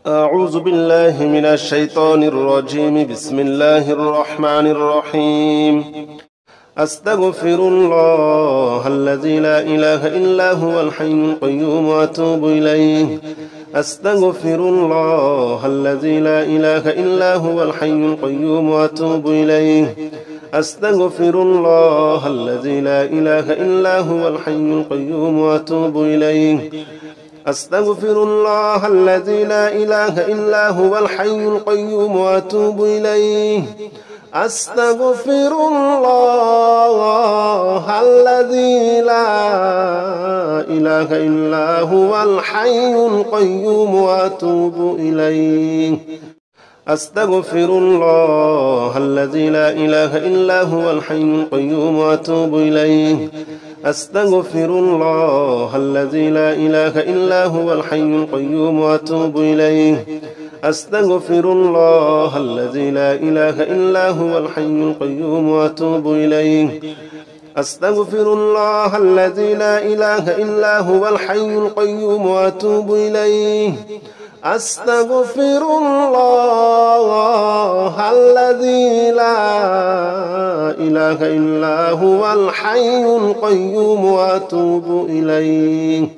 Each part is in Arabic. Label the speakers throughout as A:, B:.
A: أعوذ بالله من الشيطان الرجيم. بسم الله الرحمن الرحيم. أستغفر الله الذي لا إله إلا هو الحي القيوم وأتوب إليه. أستغفر الله الذي لا إله إلا هو الحي القيوم وأتوب إليه. أستغفر الله الذي لا إله إلا هو الحي القيوم وأتوب إليه. أستغفر الله الذي لا إله إلا هو الحي القيوم وأتوب إليه. أستغفر الله الذي لا إله إلا هو الحي القيوم وأتوب إليه. أستغفر الله الذي لا إله إلا هو الحي القيوم وأتوب إليه. أستغفر الله الذي لا إله إلا هو الحي القيوم وأتوب إليه. أستغفر الله الذي لا إله إلا هو الحي القيوم وأتوب إليه. أستغفر الله الذي لا إله إلا هو الحي القيوم وأتوب إليه. أستغفر الله الذي لا إله إلا هو الحي القيوم وأتوب إليه.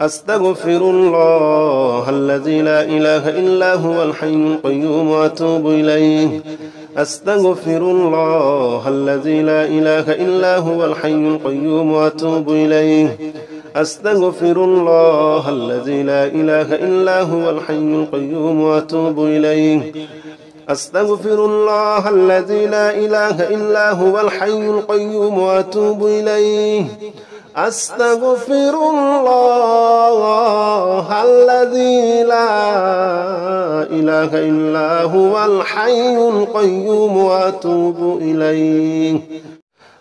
A: أستغفر الله الذي لا إله إلا هو الحي القيوم وأتوب إليه. أستغفر الله الذي لا إله إلا هو الحي القيوم وأتوب إليه. أستغفر الله الذي لا إله إلا هو الحي القيوم وأتوب إليه. أستغفر الله الذي لا إله إلا هو الحي القيوم وأتوب إليه. أستغفر الله الذي لا إله إلا هو الحي القيوم وأتوب إليه.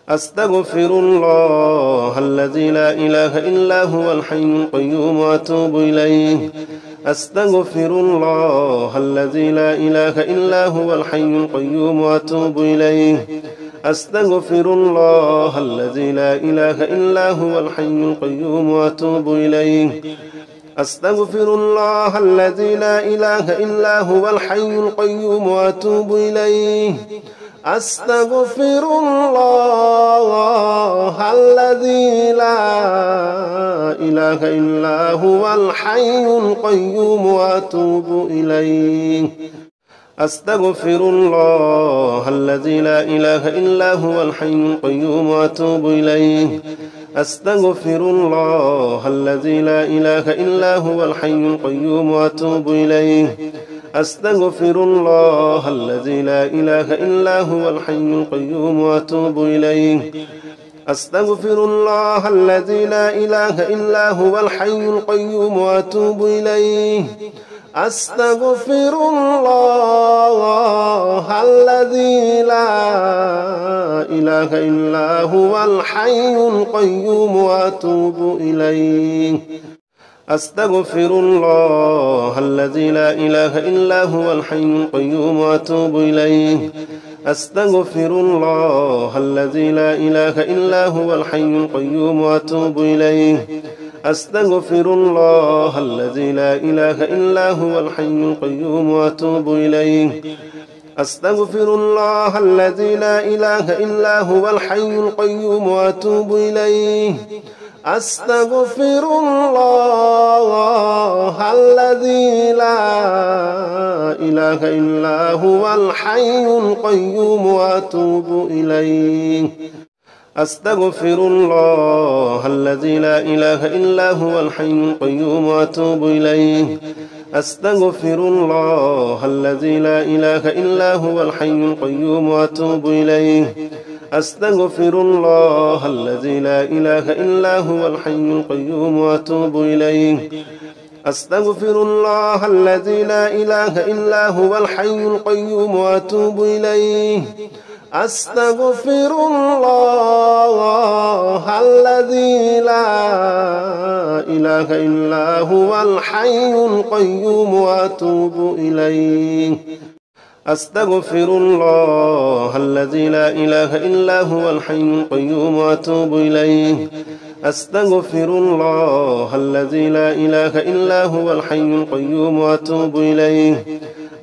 A: أستغفر الله الذي لا إله إلا هو الحي القيوم وأتوب إليه. أستغفر الله الذي لا إله إلا هو الحي القيوم وأتوب إليه. أستغفر الله الذي لا إله إلا هو الحي القيوم وأتوب إليه. أستغفر الله الذي لا إله إلا هو الحي القيوم وأتوب إليه. أستغفر الله الذي لا إله إلا هو الحي القيوم وأتوب إليه. أستغفر الله الذي لا إله إلا هو الحي القيوم وأتوب إليه. أستغفر الله الذي لا إله إلا هو الحي القيوم وأتوب إليه. أستغفر الله الذي لا إله إلا هو الحي القيوم وأتوب إليه. أستغفر الله الذي لا إله إلا هو الحي القيوم وأتوب إليه. أستغفر الله الذي لا إله إلا هو الحي القيوم وأتوب إليه. أستغفر الله الذي لا إله إلا هو الحي القيوم وأتوب إليه. أستغفر الله الذي لا إله إلا هو الحي القيوم وأتوب إليه. أستغفر الله الذي لا إله إلا هو الحي القيوم وأتوب إليه. أستغفر الله الذي لا إله إلا هو الحي القيوم وأتوب إليه. أستغفر الله الذي لا إله إلا هو الحي القيوم وأتوب إليه. أستغفر الله الذي لا إله إلا هو الحي القيوم وأتوب إليه. أستغفر الله الذي لا إله إلا هو الحي القيوم وأتوب إليه. أستغفر الله الذي لا إله إلا هو الحي القيوم وأتوب إليه. أستغفر الله الذي لا إله إلا هو الحي القيوم وأتوب إليه. أستغفر الله الذي لا إله إلا هو الحي القيوم وأتوب إليه. أستغفر الله الذي لا إله إلا هو الحي القيوم وأتوب إليه. أستغفر الله الذي لا إله إلا هو الحي القيوم وأتوب إليه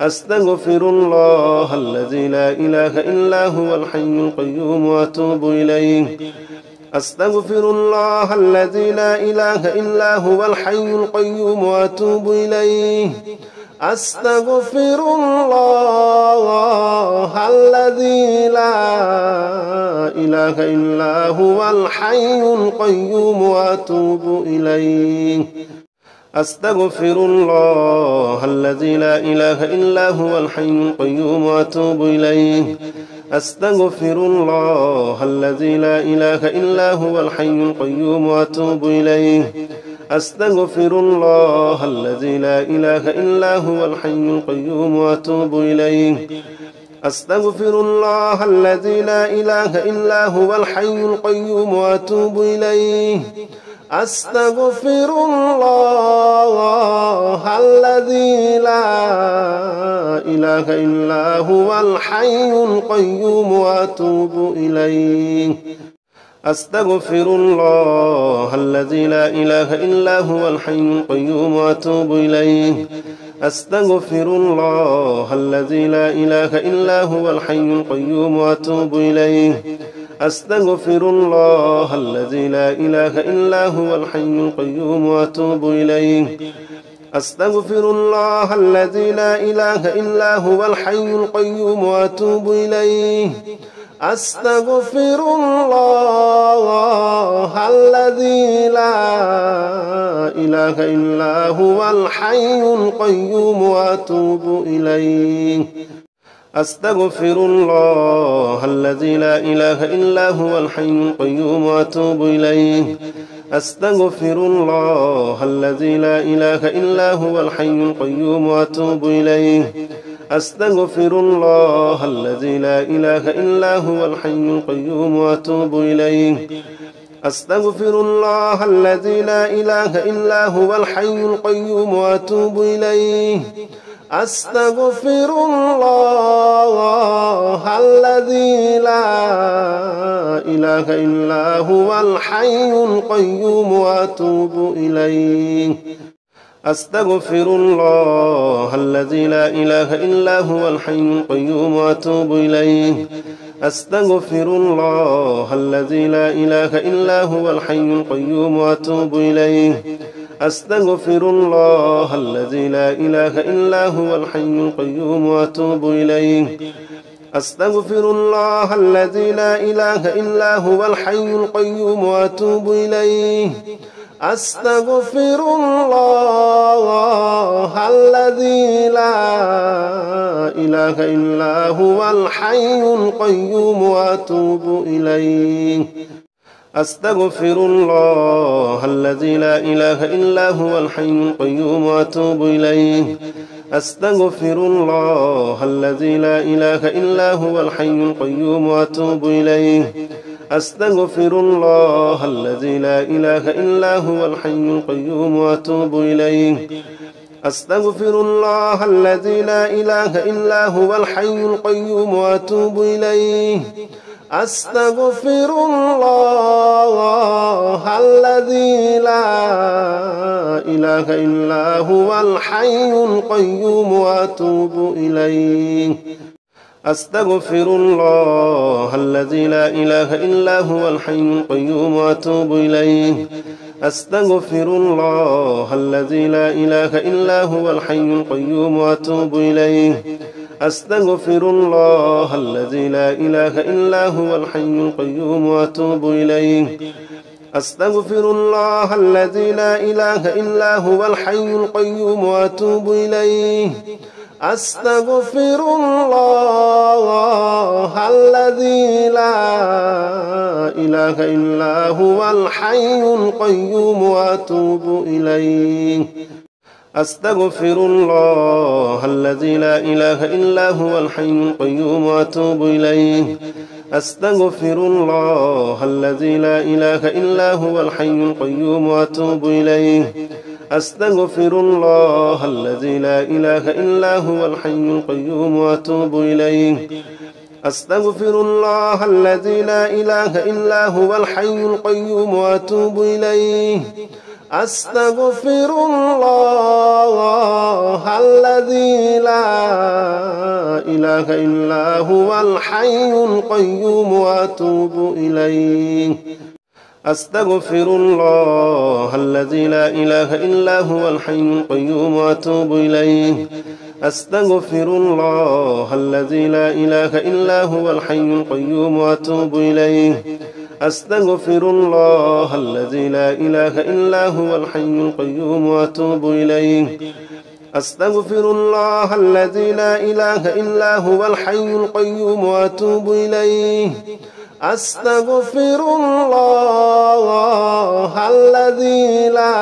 A: أستغفر الله الذي لا إله إلا هو الحي القيوم وأتوب إليه أستغفر الله الذي لا إله إلا هو الحي القيوم وأتوب إليه أستغفر الله الذي لا إله إلا هو الحي القيوم وأتوب إليه أستغفر الله الذي لا إله إلا هو الحي القيوم وأتوب إليه أستغفر الله الذي لا إله إلا هو الحي القيوم وأتوب إليه أستغفر الله الذي لا إله إلا هو الحي القيوم وأتوب إليه أستغفر الله الذي لا إله إلا هو الحي القيوم وأتوب إليه أستغفر الله الذي لا إله إلا هو الحي القيوم وأتوب إليه أستغفر الله الذي لا إله إلا هو الحي القيوم وأتوب إليه أستغفر الله الذي لا إله إلا هو الحي القيوم وأتوب إليه أستغفر الله الذي لا إله إلا هو الحي القيوم وأتوب إليه أستغفر الله الذي لا إله إلا هو الحي القيوم وأتوب إليه أستغفر الله الذي لا إله إلا هو الحي القيوم وأتوب إليه أستغفر الله الذي لا إله إلا هو الحي القيوم وأتوب إليه أستغفر الله الذي لا إله إلا هو الحي القيوم وأتوب إليه أستغفر الله الذي لا إله إلا هو الحي القيوم وأتوب إليه أستغفر الله الذي لا إله إلا هو الحي القيوم وأتوب إليه أستغفر الله الذي لا إله إلا هو الحي القيوم وأتوب إليه أستغفر الله الذي لا إله إلا هو الحي القيوم وأتوب إليه أستغفر الله الذي لا إله إلا هو الحي القيوم وأتوب إليه أستغفر الله الذي لا إله إلا هو الحي القيوم وأتوب إليه أستغفر الله الذي لا إله إلا هو الحي القيوم وأتوب إليه أستغفر الله الذي لا إله إلا هو الحي القيوم وأتوب إليه أستغفر الله الذي لا إله إلا هو الحي القيوم وأتوب إليه أستغفر الله الذي لا إله إلا هو الحي القيوم وأتوب إليه أستغفر الله الذي لا إله إلا هو الحي القيوم وأتوب إليه أستغفر الله الذي لا إله إلا هو الحي القيوم وأتوب إليه أستغفر الله الذي لا إله إلا هو الحي القيوم وأتوب إليه أستغفر الله الذي لا إله إلا هو الحي القيوم وأتوب إليه أستغفر الله الذي لا إله إلا هو الحي القيوم وأتوب إليه أستغفر الله الذي لا إله إلا هو الحي القيوم وأتوب إليه أستغفر الله الذي لا إله إلا هو الحي القيوم وأتوب إليه أستغفر الله الذي لا إله إلا هو الحي القيوم وأتوب إليه أستغفر الله الذي لا إله إلا هو الحي القيوم وأتوب إليه أستغفر الله الذي لا إله إلا هو الحي القيوم وأتوب إليه أستغفر الله الذي لا إله إلا هو الحي القيوم وأتوب إليه أستغفر الله الذي لا إله إلا هو الحي القيوم وأتوب إليه. أستغفر الله الذي لا إله إلا هو الحي القيوم وأتوب إليه. أستغفر الله الذي لا إله إلا هو الحي القيوم وأتوب إليه. أستغفر الله الذي لا إله إلا هو الحي القيوم وأتوب إليه. أستغفر الله الذي لا إله إلا هو الحي القيوم وأتوب إليه. أستغفر الله الذي لا إله إلا هو الحي القيوم وأتوب إليه. أستغفر الله الذي لا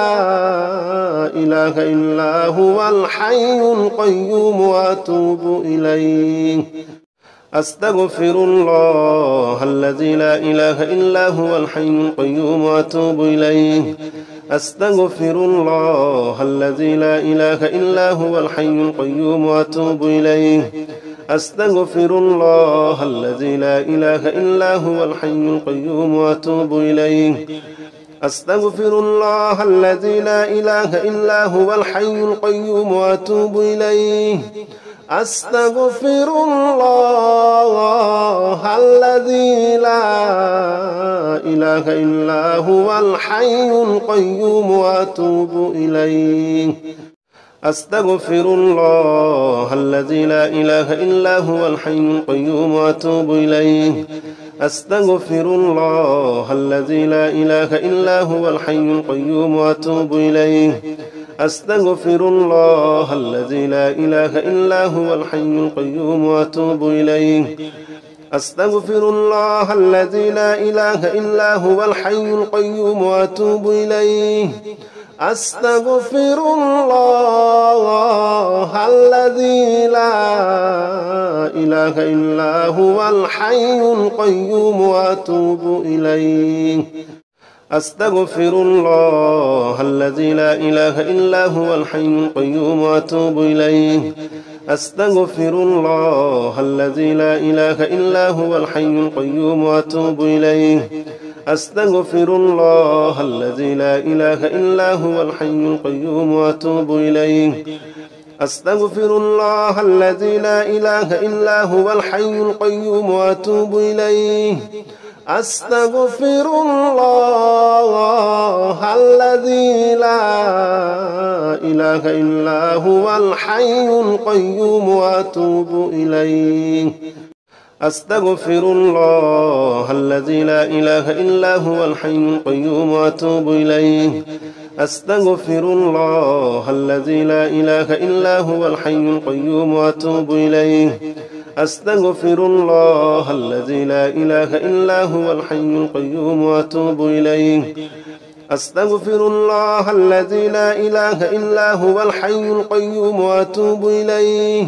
A: إله إلا هو الحي القيوم وأتوب إليه. أستغفر الله الذي لا إله إلا هو الحي القيوم وأتوب إليه. أستغفر الله الذي لا إله إلا هو الحي القيوم وأتوب إليه. أستغفر الله الذي لا إله إلا هو الحي القيوم وأتوب إليه. أستغفر الله الذي لا إله إلا هو الحي القيوم وأتوب إليه. أستغفر الله الذي لا إله إلا هو الحي القيوم وأتوب إليه. أستغفر الله الذي لا إله إلا هو الحي القيوم وأتوب إليه. أستغفر الله الذي لا إله إلا هو الحي القيوم وأتوب إليه. أستغفر الله الذي لا إله إلا هو الحي القيوم وأتوب إليه. أستغفر الله الذي لا إله إلا هو الحي القيوم وأتوب إليه. أستغفر الله الذي لا إله إلا هو الحي القيوم وأتوب إليه. أستغفر الله الذي لا إله إلا هو الحي القيوم وأتوب إليه. أستغفر الله الذي لا إله إلا هو الحي القيوم وأتوب إليه. أستغفر الله الذي لا إله إلا هو الحي القيوم وأتوب إليه. أستغفر الله الذي لا إله إلا هو الحي القيوم وأتوب إليه. أستغفر الله الذي لا إله إلا هو الحي القيوم وأتوب إليه. أستغفر الله الذي لا إله إلا هو الحي القيوم وأتوب إليه. أستغفر الله الذي لا إله إلا هو الحي القيوم وأتوب إليه. أستغفر الله الذي لا إله إلا هو الحي القيوم وأتوب إليه. أستغفر الله الذي لا إله إلا هو الحي القيوم وأتوب إليه.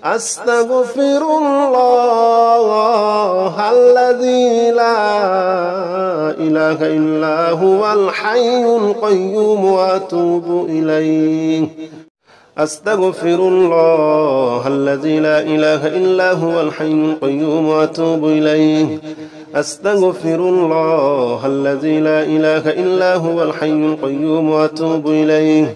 A: أستغفر الله الذي لا إله إلا هو الحي القيوم وأتوب إليه. أستغفر الله الذي لا إله إلا هو الحي القيوم وأتوب إليه. أستغفر الله الذي لا إله إلا هو الحي القيوم وأتوب إليه.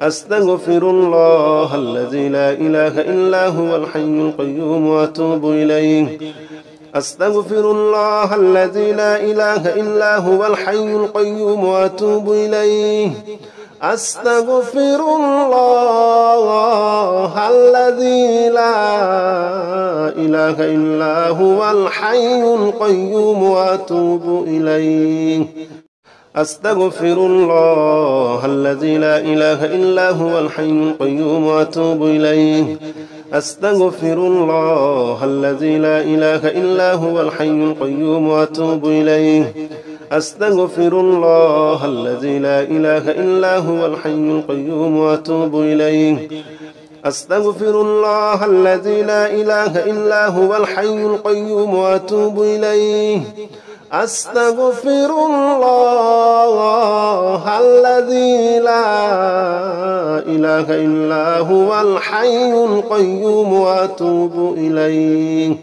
A: أستغفر الله الذي لا إله إلا هو الحي القيوم وأتوب إليه. أستغفر الله الذي لا إله إلا هو الحي القيوم وأتوب إليه. أستغفر الله الذي لا إله إلا هو الحي القيوم وأتوب إليه. أستغفر الله الذي لا إله إلا هو الحي القيوم وأتوب إليه. أستغفر الله الذي لا إله إلا هو الحي القيوم وأتوب إليه. أستغفر الله الذي لا إله إلا هو الحي القيوم وأتوب إليه. أستغفر الله الذي لا إله إلا هو الحي القيوم وأتوب إليه. أستغفر الله الذي لا إله إلا هو الحي القيوم وأتوب إليه.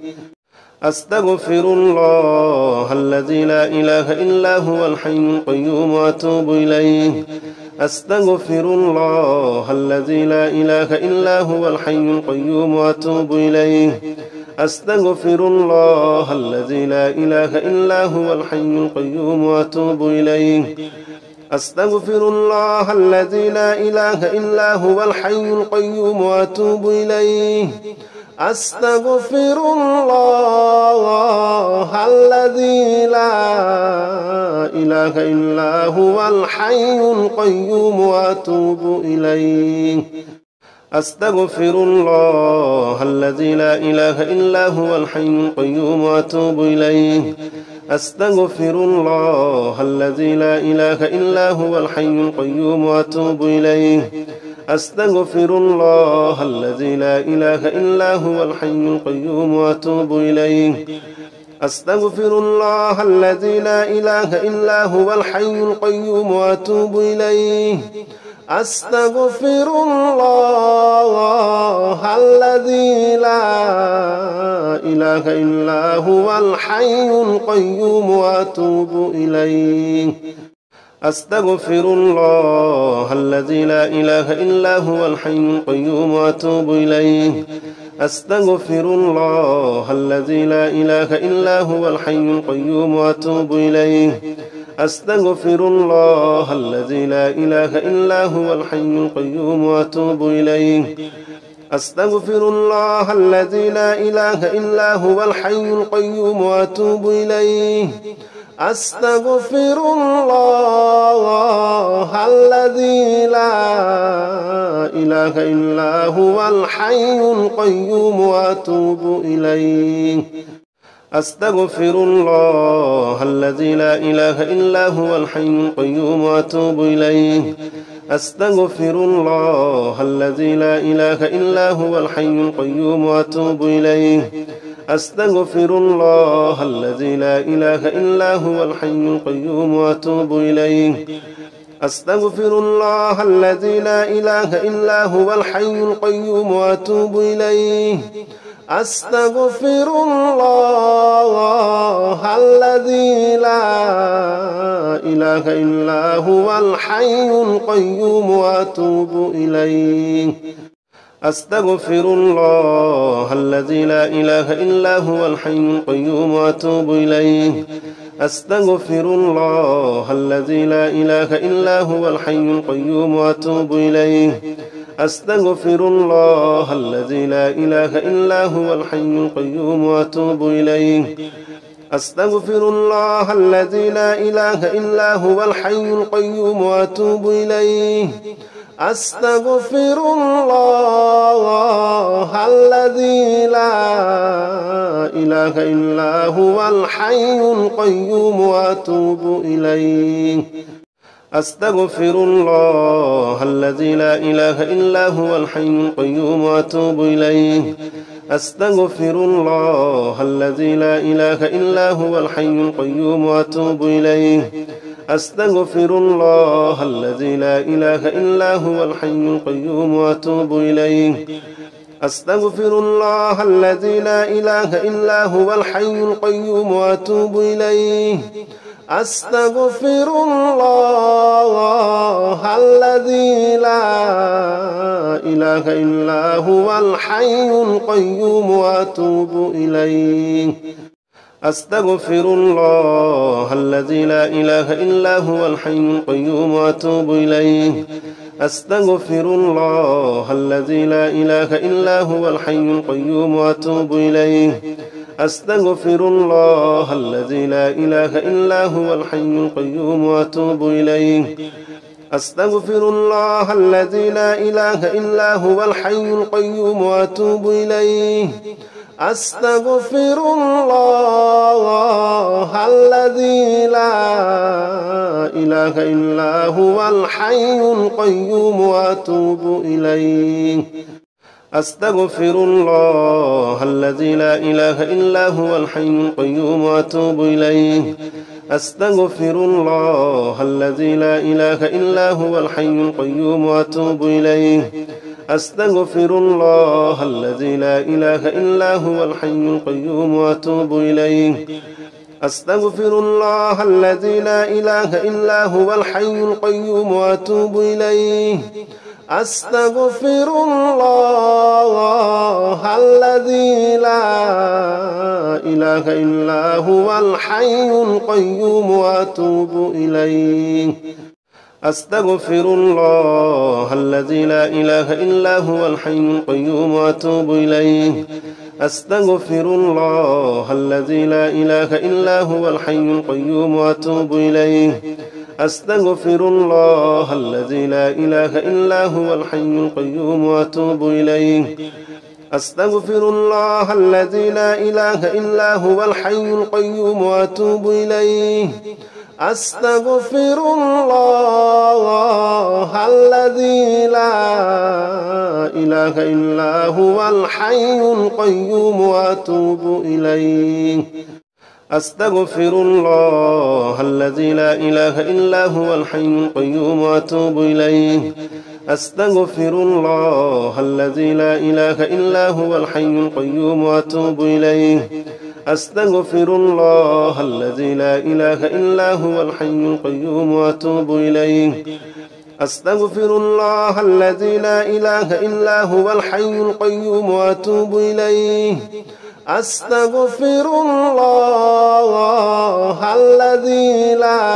A: أستغفر الله الذي لا إله إلا هو الحي القيوم وأتوب إليه. أستغفر الله الذي لا إله إلا هو الحي القيوم وأتوب إليه. أستغفر الله الذي لا إله إلا هو الحي القيوم وأتوب إليه. أستغفر الله الذي لا إله إلا هو الحي القيوم وأتوب إليه. أستغفر الله الذي لا إله إلا هو الحي القيوم وأتوب إليه. أستغفر الله الذي لا إله إلا هو الحي القيوم وأتوب إليه. أستغفر الله الذي لا إله إلا هو الحي القيوم وأتوب إليه. أستغفر الله الذي لا إله إلا هو الحي القيوم وأتوب إليه. أستغفر الله الذي لا إله إلا هو الحي القيوم وأتوب إليه. أستغفر الله الذي لا إله إلا هو الحي القيوم وأتوب إليه. أستغفر الله الذي لا إله إلا هو الحي القيوم وأتوب إليه. أستغفر الله الذي لا إله إلا هو الحي القيوم وأتوب إليه. أستغفر الله الذي لا إله إلا هو الحي القيوم وأتوب إليه. أستغفر الله الذي لا إله إلا هو الحي القيوم وأتوب إليه. أستغفر الله الذي لا إله إلا هو الحي القيوم وأتوب إليه. أستغفر الله الذي لا إله إلا هو الحي القيوم وأتوب إليه. أستغفر الله الذي لا إله إلا هو الحي القيوم وأتوب إليه. أستغفر الله الذي لا إله إلا هو الحي القيوم وأتوب إليه. أستغفر الله الذي لا إله إلا هو الحي القيوم وأتوب إليه. أستغفر الله الذي لا إله إلا هو الحي القيوم وأتوب إليه. أستغفر الله الذي لا إله إلا هو الحي القيوم وأتوب إليه. أستغفر الله الذي لا إله إلا هو الحي القيوم وأتوب إليه. أستغفر الله الذي لا إله إلا هو الحي القيوم وأتوب إليه. أستغفر الله الذي لا إله إلا هو الحي القيوم وأتوب إليه. أستغفر الله الذي لا إله إلا هو الحي القيوم وأتوب إليه. أستغفر الله الذي لا إله إلا هو الحي القيوم وأتوب إليه. أستغفر الله الذي لا إله إلا هو الحي القيوم وأتوب إليه. أستغفر الله الذي لا إله إلا هو الحي القيوم وأتوب إليه. أستغفر الله الذي لا إله إلا هو الحي القيوم وأتوب إليه. أستغفر الله الذي لا إله إلا هو الحي القيوم وأتوب إليه. أستغفر الله الذي لا إله إلا هو الحي القيوم وأتوب إليه. أستغفر الله الذي لا إله إلا هو الحي القيوم وأتوب إليه. أستغفر الله الذي لا إله إلا هو الحي القيوم وأتوب إليه. أستغفر الله الذي لا إله إلا هو الحي القيوم وأتوب إليه. أستغفر الله الذي لا إله إلا هو الحي القيوم وأتوب إليه. أستغفر الله الذي لا إله إلا هو الحي القيوم وأتوب إليه. أستغفر الله الذي لا إله إلا هو الحي القيوم وأتوب إليه. أستغفر الله الذي لا إله إلا هو الحي القيوم وأتوب إليه أستغفر الله الذي لا إله إلا هو الحي القيوم وأتوب إليه أستغفر الله الذي لا إله إلا هو الحي القيوم وأتوب إليه أستغفر الله الذي لا إله إلا هو الحي القيوم وأتوب إليه أستغفر الله الذي لا إله إلا هو الحي القيوم وأتوب إليه أستغفر الله الذي لا إله إلا هو الحي القيوم وأتوب إليه أستغفر الله الذي لا إله إلا هو الحي القيوم وأتوب إليه أستغفر الله الذي لا إله إلا هو الحي القيوم وأتوب إليه أستغفر الله الذي لا إله إلا هو الحي القيوم وأتوب إليه أستغفر الله الذي لا إله إلا هو الحي القيوم وأتوب إليه أستغفر الله الذي لا إله إلا هو الحي القيوم وأتوب إليه أستغفر الله الذي لا إله إلا هو الحي القيوم وأتوب إليه أستغفر الله الذي لا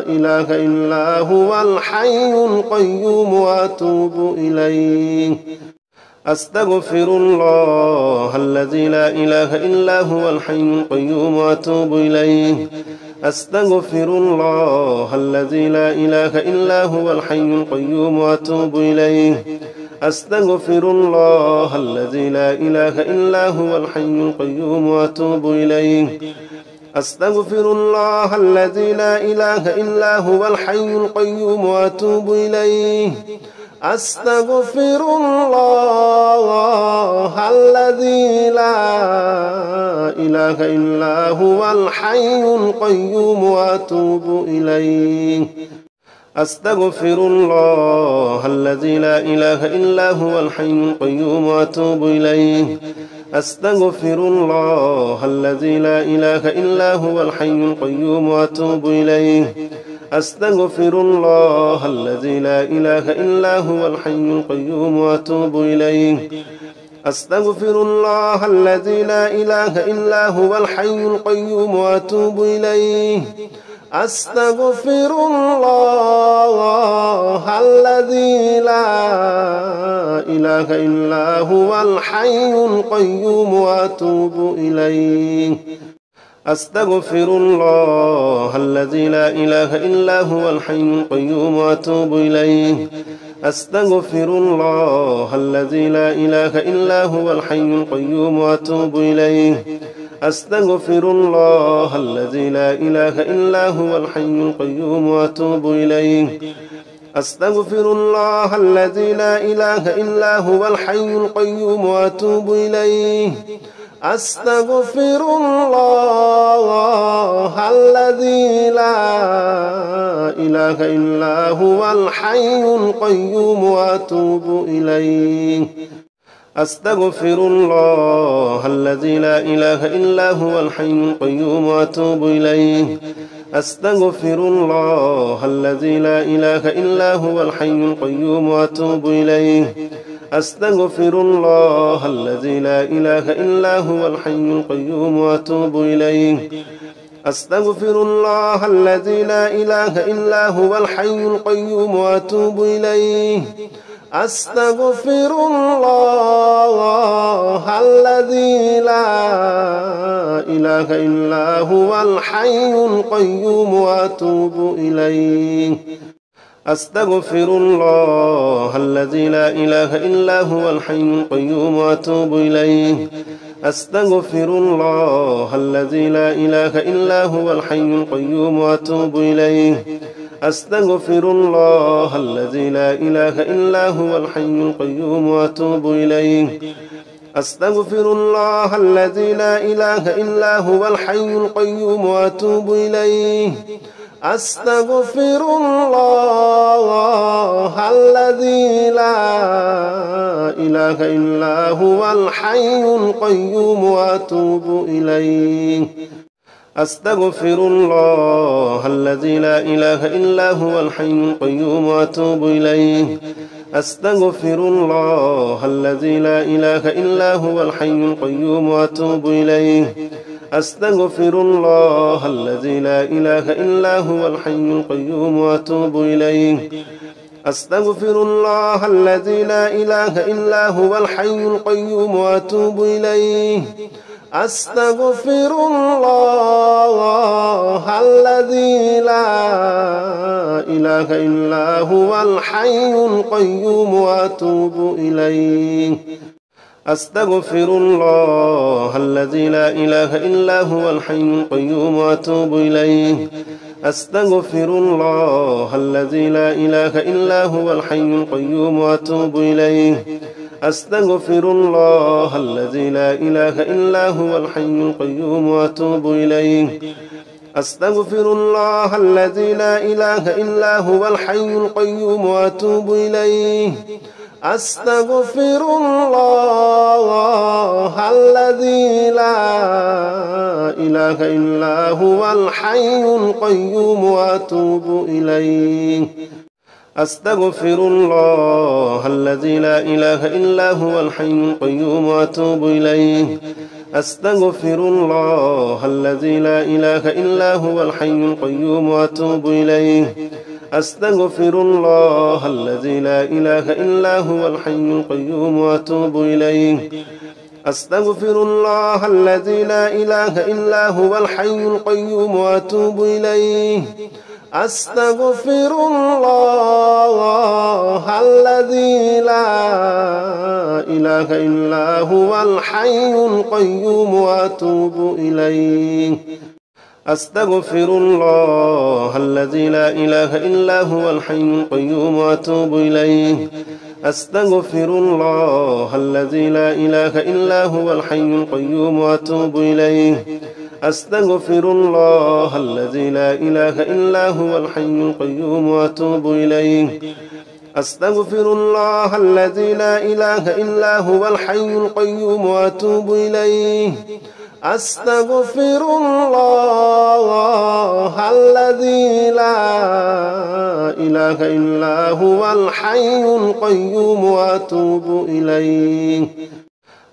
A: إله إلا هو الحي القيوم وأتوب إليه أستغفر الله الذي لا إله إلا هو الحي القيوم وأتوب إليه أستغفر الله الذي لا إله إلا هو الحي القيوم وأتوب إليه أستغفر الله الذي لا إله إلا هو الحي القيوم وأتوب إليه أستغفر الله الذي لا إله إلا هو الحي القيوم وأتوب إليه أستغفر الله الذي لا إله إلا هو الحي القيوم وأتوب إليه أستغفر الله الذي لا إله إلا هو الحي القيوم وأتوب إليه أستغفر الله الذي لا إله إلا هو الحي القيوم وأتوب إليه أستغفر الله الذي لا إله إلا هو الحي القيوم وأتوب إليه أستغفر الله الذي لا إله إلا هو الحي القيوم وأتوب إليه أستغفر الله الذي لا إله إلا هو الحي القيوم وأتوب إليه أستغفر الله الذي لا إله إلا هو الحي القيوم وأتوب إليه أستغفر الله الذي لا إله إلا هو الحي القيوم وأتوب إليه أستغفر الله الذي لا إله إلا هو الحي القيوم وأتوب إليه أستغفر الله الذي لا إله إلا هو الحي القيوم وأتوب إليه أستغفر الله الذي لا إله إلا هو الحي القيوم وأتوب إليه أستغفر الله الذي لا إله إلا هو الحي القيوم وأتوب إليه أستغفر الله الذي لا إله إلا هو الحي القيوم وأتوب إليه أستغفر الله الذي لا إله إلا هو الحي القيوم وأتوب إليه أستغفر الله الذي لا إله إلا هو الحي القيوم وأتوب إليه أستغفر الله الذي لا إله إلا هو الحي القيوم وأتوب إليه أستغفر الله الذي لا إله إلا هو الحي القيوم وأتوب إليه أستغفر الله الذي لا إله إلا هو الحي القيوم وأتوب إليه أستغفر الله الذي لا إله إلا هو الحي القيوم وأتوب إليه أستغفر الله الذي لا إله إلا هو الحي القيوم وأتوب إليه أستغفر الله الذي لا إله إلا هو الحي القيوم وأتوب إليه أستغفر الله الذي لا إله إلا هو الحي القيوم وأتوب إليه أستغفر الله الذي لا إله إلا هو الحي القيوم وأتوب إليه أستغفر الله الذي لا إله إلا هو الحي القيوم وأتوب إليه أستغفر الله الذي لا إله إلا هو الحي القيوم وأتوب إليه أستغفر الله الذي لا إله إلا هو الحي القيوم وأتوب إليه أستغفر الله الذي لا إله إلا هو الحي القيوم وأتوب إليه أستغفر الله الذي لا إله إلا هو الحي القيوم وأتوب إليه أستغفر الله الذي لا إله إلا هو الحي القيوم وأتوب إليه أستغفر الله الذي لا إله إلا هو الحي القيوم وأتوب إليه أستغفر الله الذي لا إله إلا هو الحي القيوم وأتوب إليه أستغفر الله الذي لا إله إلا هو الحي القيوم وأتوب إليه أستغفر الله الذي لا إله إلا هو الحي القيوم وأتوب إليه أستغفر الله الذي لا إله إلا هو الحي القيوم وأتوب إليه أستغفر الله الذي لا إله إلا هو الحي القيوم وأتوب إليه أستغفر الله الذي لا إله إلا هو الحي القيوم وأتوب إليه أستغفر الله الذي لا إله إلا هو الحي القيوم وأتوب إليه أستغفر الله الذي لا إله إلا هو الحي القيوم وأتوب إليه أستغفر الله الذي لا إله إلا هو الحي القيوم وأتوب إليه أستغفر الله الذي لا إله إلا هو الحي القيوم وأتوب إليه أستغفر الله الذي لا إله إلا هو الحي القيوم وأتوب إليه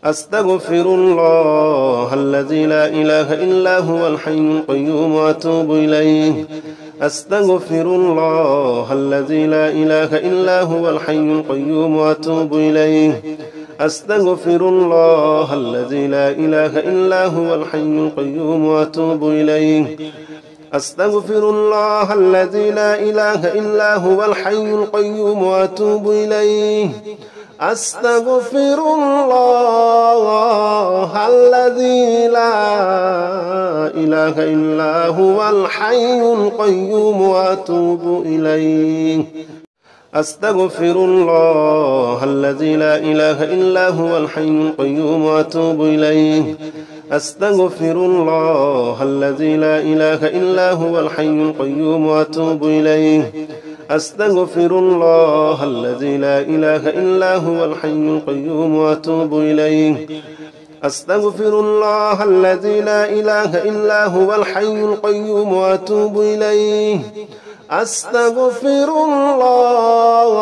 A: أستغفر الله الذي لا إله إلا هو الحي القيوم وأتوب إليه أستغفر الله الذي لا إله إلا هو الحي القيوم وأتوب إليه أستغفر الله الذي لا إله إلا هو الحي القيوم وأتوب إليه أستغفر الله الذي لا إله إلا هو الحي القيوم وأتوب إليه أستغفر الله الذي لا إله إلا هو الحي القيوم وأتوب إليه أستغفر الله الذي لا إله إلا هو الحي القيوم وأتوب إليه أستغفر الله الذي لا إله إلا هو الحي القيوم وأتوب إليه أستغفر الله الذي لا إله إلا هو الحي القيوم وأتوب إليه أستغفر الله الذي لا إله إلا هو الحي القيوم وأتوب إليه أستغفر الله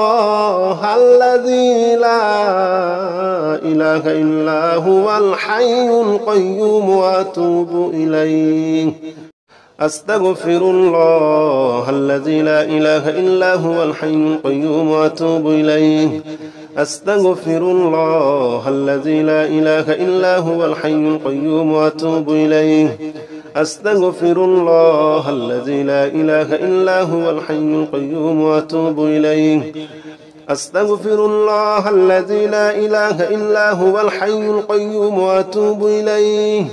A: الذي لا إله إلا هو الحي القيوم وأتوب إليه أستغفر الله الذي لا إله إلا هو الحي القيوم وأتوب إليه أستغفر الله الذي لا إله إلا هو الحي القيوم وأتوب إليه أستغفر الله الذي لا إله إلا هو الحي القيوم وأتوب إليه أستغفر الله الذي لا إله إلا هو الحي القيوم وأتوب إليه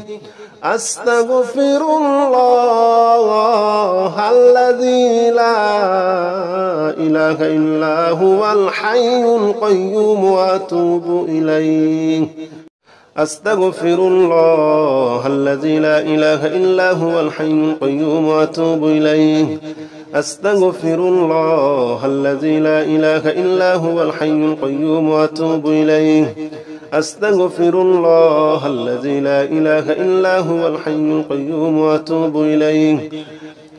A: أستغفر الله الذي لا إله إلا هو الحي القيوم وأتوب إليه أستغفر الله الذي لا إله إلا هو الحي القيوم وأتوب إليه أستغفر الله الذي لا إله إلا هو الحي القيوم وأتوب إليه أستغفر الله الذي لا إله إلا هو الحي القيوم وأتوب إليه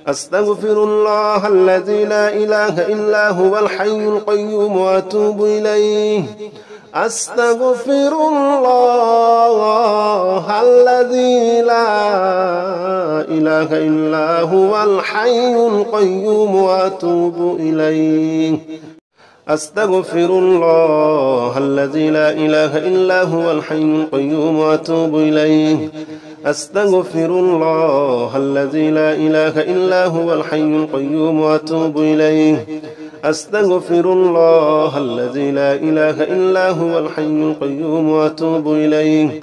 A: أستغفر الله الذي لا إله إلا هو الحي القيوم وأتوب إليه أستغفر الله الذي لا إله إلا هو الحي القيوم وأتوب إليه أستغفر الله الذي لا إله إلا هو الحي القيوم وأتوب إليه أستغفر الله الذي لا إله إلا هو الحي القيوم وأتوب إليه أستغفر الله الذي لا إله إلا هو الحي القيوم وأتوب إليه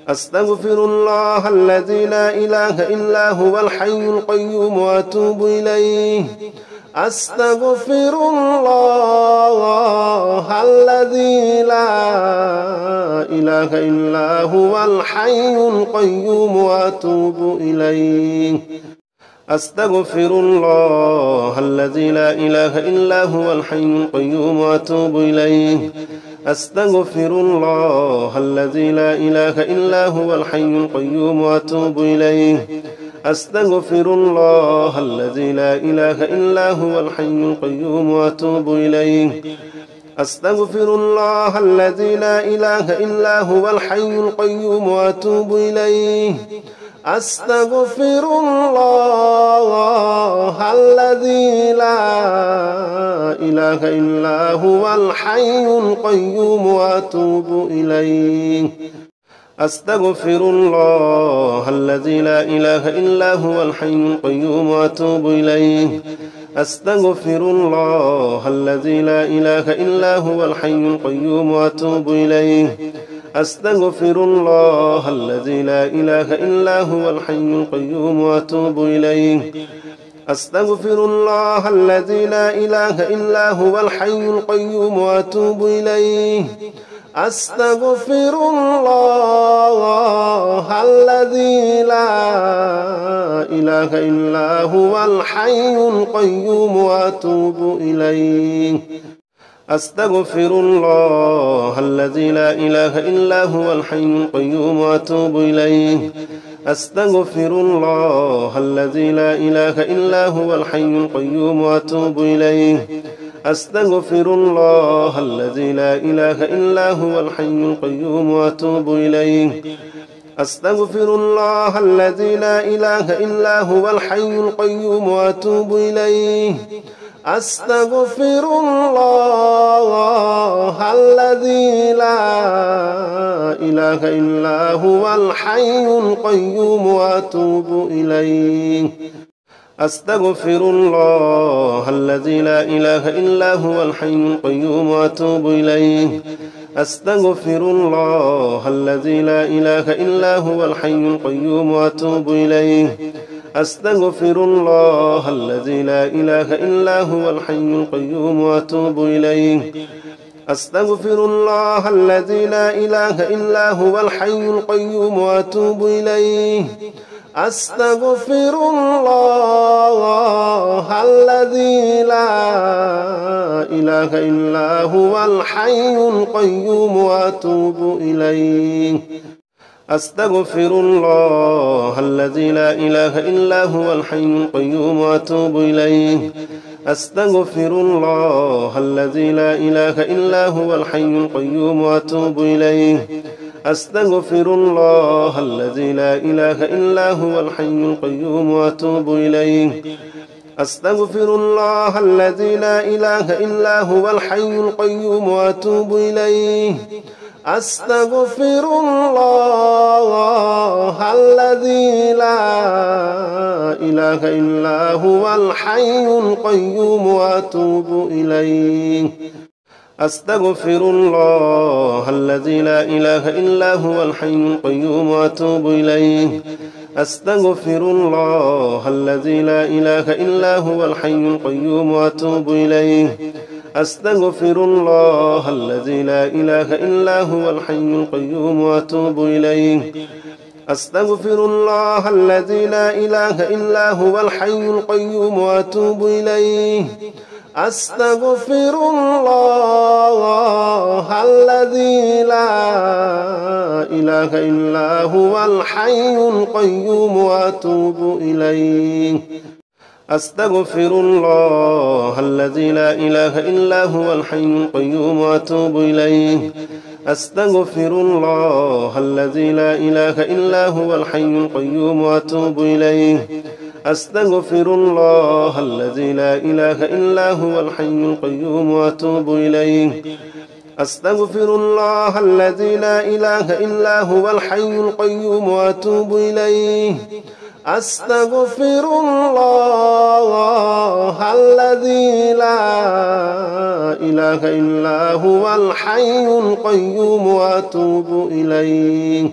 A: أستغفر الله الذي لا إله إلا هو الحي القيوم وأتوب إليه أستغفر الله الذي لا إله إلا هو الحي القيوم وأتوب إليه أستغفر الله الذي لا إله إلا هو الحي القيوم وأتوب إليه أستغفر الله الذي لا إله إلا هو الحي القيوم وأتوب إليه أستغفر الله الذي لا إله إلا هو الحي القيوم وأتوب إليه أستغفر الله الذي لا إله إلا هو الحي القيوم وأتوب إليه أستغفر الله الذي لا إله إلا هو الحي القيوم وأتوب إليه أستغفر الله الذي لا إله إلا هو الحي القيوم وأتوب إليه أستغفر الله الذي لا إله إلا هو الحي القيوم وأتوب إليه أستغفر الله الذي لا إله إلا هو الحي القيوم وأتوب إليه أستغفر الله الذي لا إله إلا هو الحي القيوم وأتوب إليه أستغفر الله الذي لا إله إلا هو الحي القيوم وأتوب إليه أستغفر الله الذي لا إله إلا هو الحي القيوم وأتوب إليه أستغفر الله الذي لا إله إلا هو الحي القيوم وأتوب إليه أستغفر الله الذي لا إله إلا هو الحي القيوم وأتوب إليه أستغفر الله الذي لا إله إلا هو الحي القيوم وأتوب إليه أستغفر الله الذي لا إله إلا هو الحي القيوم وأتوب إليه أستغفر الله الذي لا إله إلا هو الحي القيوم وأتوب إليه أستغفر الله الذي لا إله إلا هو الحي القيوم وأتوب إليه أستغفر الله الذي لا إله إلا هو الحي القيوم وأتوب إليه أستغفر الله الذي لا إله إلا هو الحي القيوم وأتوب إليه أستغفر الله الذي لا إله إلا هو الحي القيوم وأتوب إليه أستغفر الله الذي لا إله إلا هو الحي القيوم وأتوب إليه أستغفر الله الذي لا إله إلا هو الحي القيوم وأتوب إليه أستغفر الله الذي لا إله إلا هو الحي القيوم وأتوب إليه أستغفر الله الذي لا إله إلا هو الحي القيوم وأتوب إليه أستغفر الله الذي لا إله إلا هو الحي القيوم وأتوب إليه أستغفر الله الذي لا إله إلا هو الحي القيوم وأتوب إليه أستغفر الله الذي لا إله إلا هو الحي القيوم وأتوب إليه أستغفر الله الذي لا إله إلا هو الحي القيوم وأتوب إليه أستغفر الله الذي لا إله إلا هو الحي القيوم وأتوب إليه أستغفر الله الذي لا إله إلا هو الحي القيوم وأتوب إليه أستغفر الله الذي لا إله إلا هو الحي القيوم وأتوب إليه أستغفر الله الذي لا إله إلا هو الحي القيوم وأتوب إليه أستغفر الله الذي لا إله إلا هو الحي القيوم وأتوب إليه أستغفر الله الذي لا إله إلا هو الحي القيوم وأتوب إليه أستغفر الله الذي لا إله إلا هو الحي القيوم وأتوب إليه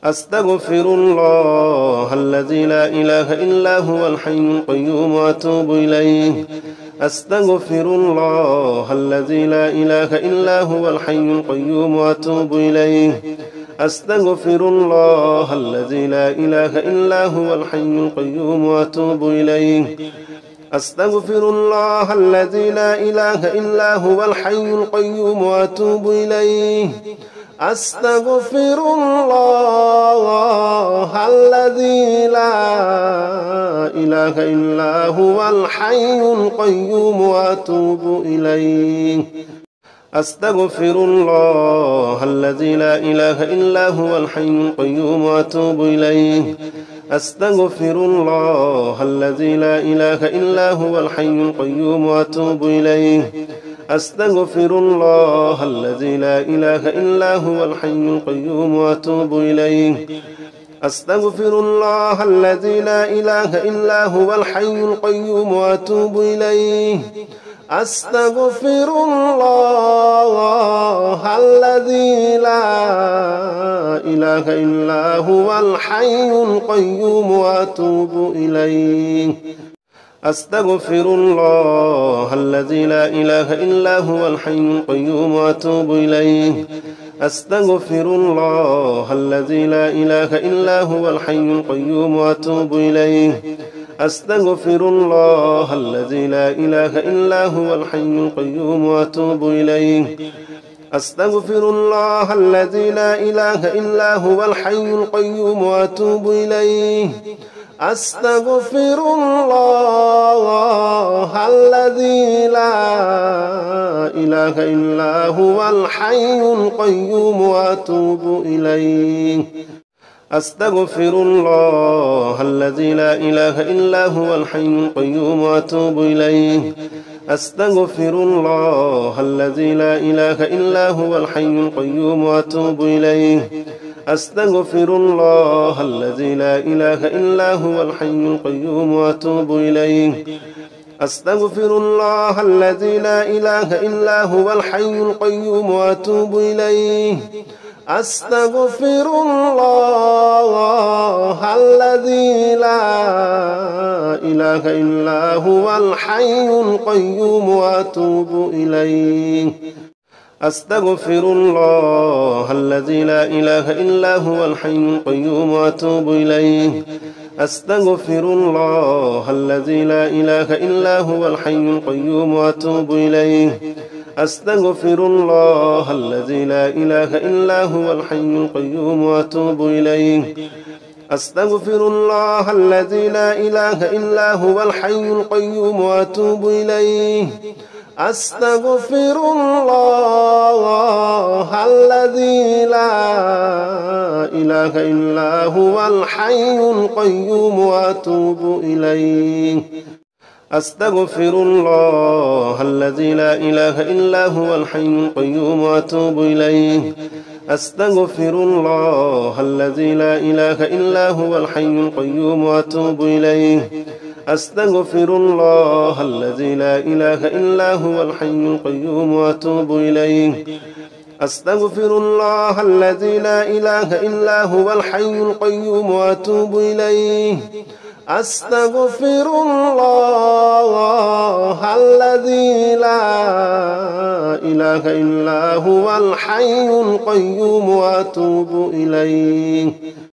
A: أستغفر الله الذي لا إله إلا هو الحي القيوم وأتوب إليه أستغفر الله الذي لا إله إلا هو الحي القيوم وأتوب إليه أستغفر الله الذي لا إله إلا هو الحي القيوم وأتوب إليه أستغفر الله الذي لا إله إلا هو الحي القيوم وأتوب إليه أستغفر الله الذي لا إله إلا هو الحي القيوم وأتوب إليه أستغفر الله الذي لا إله إلا هو الحي القيوم وأتوب إليه أستغفر الله الذي لا إله إلا هو الحي القيوم وأتوب إليه أستغفر الله الذي لا إله إلا هو الحي القيوم وأتوب إليه أستغفر الله الذي لا إله إلا هو الحي القيوم وأتوب إليه أستغفر الله الذي لا إله إلا هو الحي القيوم وأتوب إليه أستغفر الله الذي لا إله إلا هو الحي القيوم وأتوب إليه أستغفر الله الذي لا إله إلا هو الحي القيوم وأتوب إليه أستغفر الله الذي لا إله إلا هو الحي القيوم وأتوب إليه أستغفر الله الذي لا إله إلا هو الحي القيوم وأتوب إليه أستغفر الله الذي لا إله إلا هو الحي القيوم وأتوب إليه أستغفر الله الذي لا إله إلا هو الحي القيوم وأتوب إليه أستغفر الله الذي لا إله إلا هو الحي القيوم وأتوب إليه أستغفر الله الذي لا إله إلا هو الحي القيوم وأتوب إليه أستغفر الله الذي لا إله إلا هو الحي القيوم وأتوب إليه أستغفر الله الذي لا إله إلا هو الحي القيوم وأتوب إليه أستغفر الله الذي لا إله إلا هو الحي القيوم وأتوب إليه أستغفر الله الذي لا إله إلا هو الحي القيوم وأتوب إليه أستغفر الله الذي لا إله إلا هو الحي القيوم وأتوب إليه أستغفر الله الذي لا إله إلا هو الحي القيوم وأتوب إليه أستغفر الله الذي لا إله إلا هو الحي القيوم وأتوب إليه أستغفر الله الذي لا إله إلا هو الحي القيوم وأتوب إليه أستغفر الله الذي لا إله إلا هو الحي القيوم وأتوب إليه أستغفر الله الذي لا إله إلا هو الحي القيوم وأتوب إليه أستغفر الله الذي لا إله إلا هو الحي القيوم وأتوب إليه أستغفر الله الذي لا إله إلا هو الحي القيوم وأتوب إليه